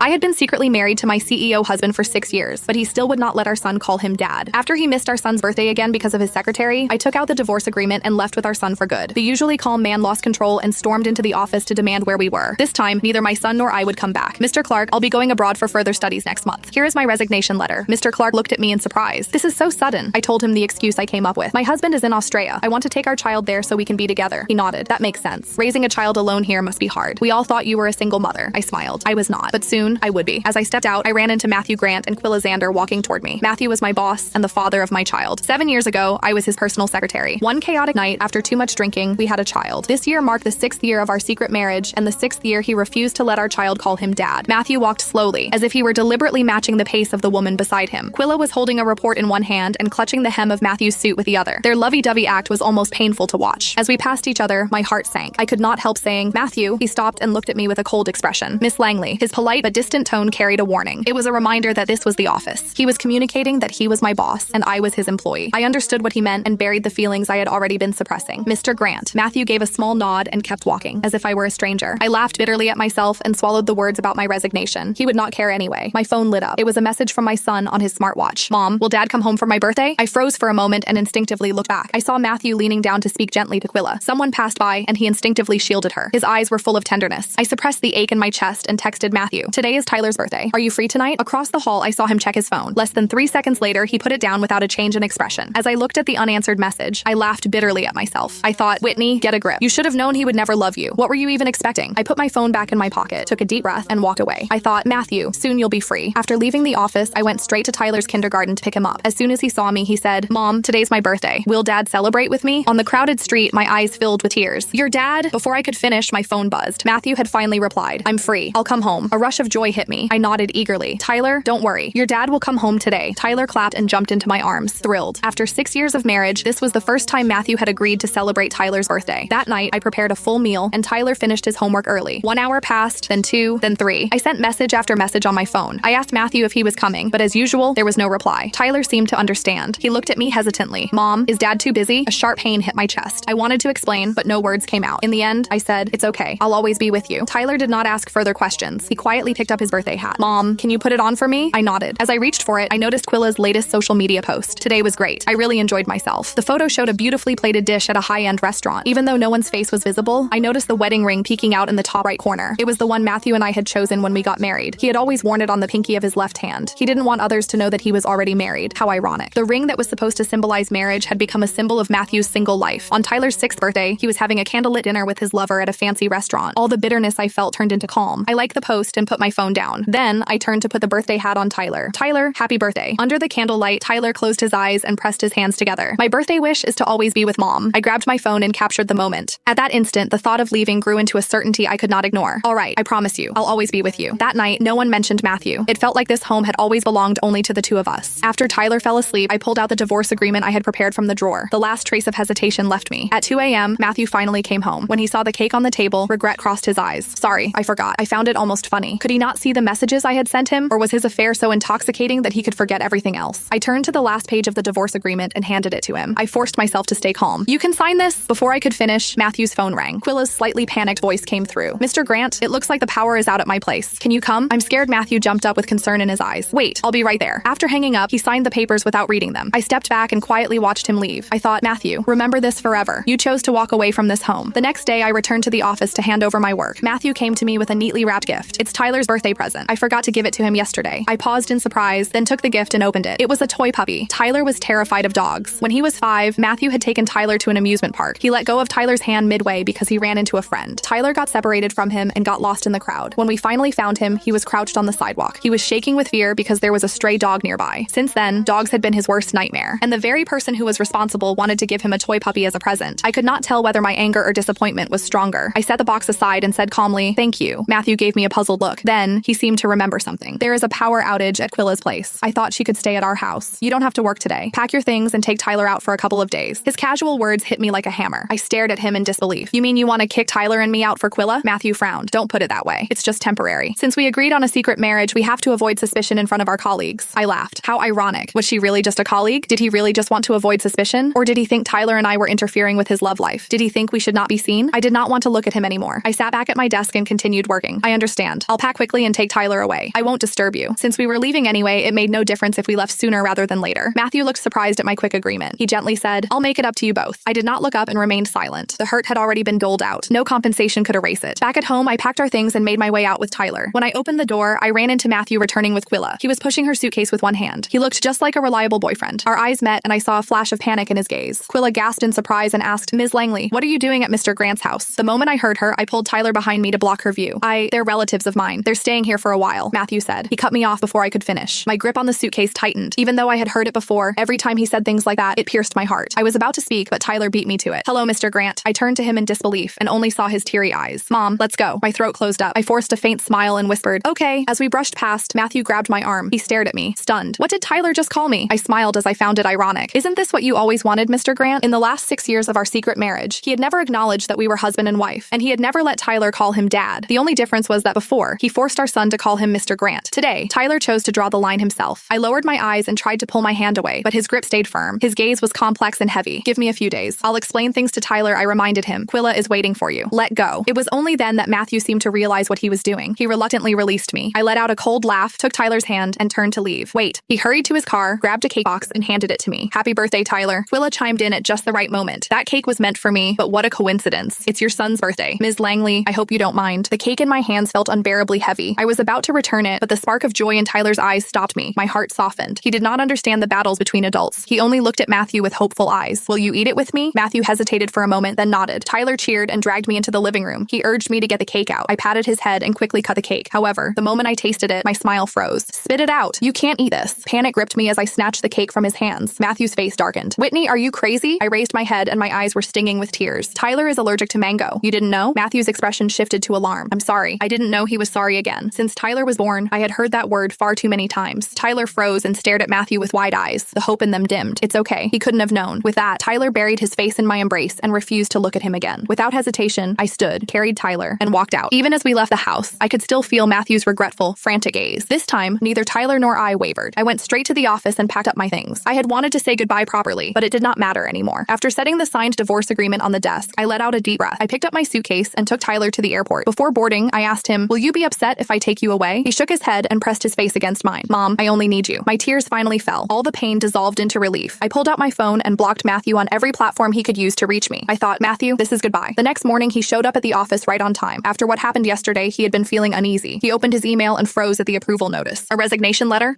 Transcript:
I had been secretly married to my CEO husband for 6 years, but he still would not let our son call him dad. After he missed our son's birthday again because of his secretary, I took out the divorce agreement and left with our son for good. The usually calm man lost control and stormed into the office to demand where we were. This time, neither my son nor I would come back. Mr. Clark, I'll be going abroad for further studies next month. Here is my resignation letter. Mr. Clark looked at me in surprise. This is so sudden. I told him the excuse I came up with. My husband is in Australia. I want to take our child there so we can be together. He nodded. That makes sense. Raising a child alone here must be hard. We all thought you were a single mother. I smiled. I was not, but soon I would be. As I stepped out, I ran into Matthew Grant and Quilla Xander walking toward me. Matthew was my boss and the father of my child. 7 years ago, I was his personal secretary. One chaotic night, after too much drinking, we had a child. This year marked the 6th year of our secret marriage and the 6th year he refused to let our child call him dad. Matthew walked slowly, as if he were deliberately matching the pace of the woman beside him. Quilla was holding a report in one hand and clutching the hem of Matthew's suit with the other. Their lovey-dovey act was almost painful to watch. As we passed each other, my heart sank. I could not help saying, "Matthew." He stopped and looked at me with a cold expression. "Miss Langley." His polite but distant tone carried a warning. It was a reminder that this was the office. He was communicating that he was my boss and I was his employee. I understood what he meant and buried the feelings I had already been suppressing. "Mr. Grant." Matthew gave a small nod and kept walking, as if I were a stranger. I laughed bitterly at myself and swallowed the words about my resignation. He would not care anyway. My phone lit up. It was a message from my son on his smartwatch. "Mom, will Dad come home for my birthday?" I froze for a moment and instinctively looked back. I saw Matthew leaning down to speak gently to Quilla. Someone passed by and he instinctively shielded her. His eyes were full of tenderness. I suppressed the ache in my chest and texted Matthew. "Today is Tyler's birthday. Are you free tonight?" Across the hall, I saw him check his phone. Less than 3 seconds later, he put it down without a change in expression. As I looked at the unanswered message, I laughed bitterly at myself. I thought, "Whitney, get a grip. You should have known he would never love you. What were you even expecting?" I put my phone back in my pocket, took a deep breath, and walked away. I thought, "Matthew, soon you'll be free." After leaving the office, I went straight to Tyler's kindergarten to pick him up. As soon as he saw me, he said, "Mom, today's my birthday. Will Dad celebrate with me?" On the crowded street, my eyes filled with tears. "Your dad?" Before I could finish, my phone buzzed. Matthew had finally replied, "I'm free. I'll come home." A rush of joy hit me. I nodded eagerly. "Tyler, don't worry. Your dad will come home today." Tyler clapped and jumped into my arms, thrilled. After 6 years of marriage, this was the first time Matthew had agreed to celebrate Tyler's birthday. That night, I prepared a full meal, and Tyler finished his homework early. 1 hour passed, then 2, then 3. I sent message after message on my phone. I asked Matthew if he was coming, but as usual, there was no reply. Tyler seemed to understand. He looked at me hesitantly. "Mom, is Dad too busy?" A sharp pain hit my chest. I wanted to explain, but no words came out. In the end, I said, "It's okay. I'll always be with you." Tyler did not ask further questions. He quietly picked up his birthday hat. "Mom, can you put it on for me?" I nodded. As I reached for it, I noticed Quilla's latest social media post. "Today was great. I really enjoyed myself." The photo showed a beautifully plated dish at a high-end restaurant. Even though no one's face was visible, I noticed the wedding ring peeking out in the top right corner. It was the one Matthew and I had chosen when we got married. He had always worn it on the pinky of his left hand. He didn't want others to know that he was already married. How ironic. The ring that was supposed to symbolize marriage had become a symbol of Matthew's single life. On Tyler's 6th birthday, he was having a candlelit dinner with his lover at a fancy restaurant. All the bitterness I felt turned into calm. I liked the post and put my phone down. Then, I turned to put the birthday hat on Tyler. "Tyler, happy birthday." Under the candlelight, Tyler closed his eyes and pressed his hands together. "My birthday wish is to always be with Mom." I grabbed my phone and captured the moment. At that instant, the thought of leaving grew into a certainty I could not ignore. "All right, I promise you, I'll always be with you." That night, no one mentioned Matthew. It felt like this home had always belonged only to the two of us. After Tyler fell asleep, I pulled out the divorce agreement I had prepared from the drawer. The last trace of hesitation left me. At 2 a.m., Matthew finally came home. When he saw the cake on the table, regret crossed his eyes. "Sorry, I forgot." I found it almost funny. Could he not see the messages I had sent him, or was his affair so intoxicating that he could forget everything else? I turned to the last page of the divorce agreement and handed it to him. I forced myself to stay calm. "You can sign this?" Before I could finish, Matthew's phone rang. Quilla's slightly panicked voice came through. "Mr. Grant, it looks like the power is out at my place. Can you come?" I'm scared. Matthew jumped up with concern in his eyes. "Wait, I'll be right there." After hanging up, he signed the papers without reading them. I stepped back and quietly watched him leave. I thought, "Matthew, remember this forever. You chose to walk away from this home." The next day, I returned to the office to hand over my work. Matthew came to me with a neatly wrapped gift. "It's Tyler's birthday present. I forgot to give it to him yesterday." I paused in surprise, then took the gift and opened it. It was a toy puppy. Tyler was terrified of dogs. When he was 5, Matthew had taken Tyler to an amusement park. He let go of Tyler's hand midway because he ran into a friend. Tyler got separated from him and got lost in the crowd. When we finally found him, he was crouched on the sidewalk. He was shaking with fear because there was a stray dog nearby. Since then, dogs had been his worst nightmare, and the very person who was responsible wanted to give him a toy puppy as a present. I could not tell whether my anger or disappointment was stronger. I set the box aside and said calmly, "Thank you." Matthew gave me a puzzled look. Then, he seemed to remember something. "There is a power outage at Quilla's place. I thought she could stay at our house. You don't have to work today. Pack your things and take Tyler out for a couple of days." His casual words hit me like a hammer. I stared at him in disbelief. "You mean you want to kick Tyler and me out for Quilla?" Matthew frowned. "Don't put it that way. It's just temporary. Since we agreed on a secret marriage, we have to avoid suspicion in front of our colleagues." I laughed. How ironic. Was she really just a colleague? Did he really just want to avoid suspicion? Or did he think Tyler and I were interfering with his love life? Did he think we should not be seen? I did not want to look at him anymore. I sat back at my desk and continued working. "I understand. I'll pack quickly quickly and take Tyler away. I won't disturb you. Since we were leaving anyway, it made no difference if we left sooner rather than later. Matthew looked surprised at my quick agreement. He gently said, I'll make it up to you both. I did not look up and remained silent. The hurt had already been doled out. No compensation could erase it. Back at home, I packed our things and made my way out with Tyler. When I opened the door, I ran into Matthew returning with Quilla. He was pushing her suitcase with one hand. He looked just like a reliable boyfriend. Our eyes met and I saw a flash of panic in his gaze. Quilla gasped in surprise and asked, Ms. Langley, what are you doing at Mr. Grant's house? The moment I heard her, I pulled Tyler behind me to block her view. They're relatives of mine. They're staying here for a while, Matthew said. He cut me off before I could finish. My grip on the suitcase tightened. Even though I had heard it before, every time he said things like that, it pierced my heart. I was about to speak, but Tyler beat me to it. Hello, Mr. Grant. I turned to him in disbelief and only saw his teary eyes. Mom, let's go. My throat closed up. I forced a faint smile and whispered, okay. As we brushed past, Matthew grabbed my arm. He stared at me, stunned. What did Tyler just call me? I smiled as I found it ironic. Isn't this what you always wanted, Mr. Grant? In the last 6 years of our secret marriage, he had never acknowledged that we were husband and wife, and he had never let Tyler call him dad. The only difference was that before, he forced our son to call him Mr. Grant. Today, Tyler chose to draw the line himself. I lowered my eyes and tried to pull my hand away, but his grip stayed firm. His gaze was complex and heavy. Give me a few days. I'll explain things to Tyler, I reminded him. Quilla is waiting for you. Let go. It was only then that Matthew seemed to realize what he was doing. He reluctantly released me. I let out a cold laugh, took Tyler's hand, and turned to leave. Wait. He hurried to his car, grabbed a cake box, and handed it to me. Happy birthday, Tyler. Quilla chimed in at just the right moment. That cake was meant for me, but what a coincidence. It's your son's birthday. Ms. Langley, I hope you don't mind. The cake in my hands felt unbearably heavy. I was about to return it, but the spark of joy in Tyler's eyes stopped me. My heart softened. He did not understand the battles between adults. He only looked at Matthew with hopeful eyes. Will you eat it with me? Matthew hesitated for a moment, then nodded. Tyler cheered and dragged me into the living room. He urged me to get the cake out. I patted his head and quickly cut the cake. However, the moment I tasted it, my smile froze. Spit it out. You can't eat this. Panic gripped me as I snatched the cake from his hands. Matthew's face darkened. Whitney, are you crazy? I raised my head and my eyes were stinging with tears. Tyler is allergic to mango. You didn't know? Matthew's expression shifted to alarm. I'm sorry. I didn't know he was sorry again. Since Tyler was born, I had heard that word far too many times. Tyler froze and stared at Matthew with wide eyes. The hope in them dimmed. It's okay. He couldn't have known. With that, Tyler buried his face in my embrace and refused to look at him again. Without hesitation, I stood, carried Tyler, and walked out. Even as we left the house, I could still feel Matthew's regretful, frantic gaze. This time, neither Tyler nor I wavered. I went straight to the office and packed up my things. I had wanted to say goodbye properly, but it did not matter anymore. After setting the signed divorce agreement on the desk, I let out a deep breath. I picked up my suitcase and took Tyler to the airport. Before boarding, I asked him, will you be upset if I take you away? He shook his head and pressed his face against mine. Mom, I only need you. My tears finally fell. All the pain dissolved into relief. I pulled out my phone and blocked Matthew on every platform he could use to reach me. I thought, Matthew, this is goodbye. The next morning, he showed up at the office right on time. After what happened yesterday, he had been feeling uneasy. He opened his email and froze at the approval notice. A resignation letter?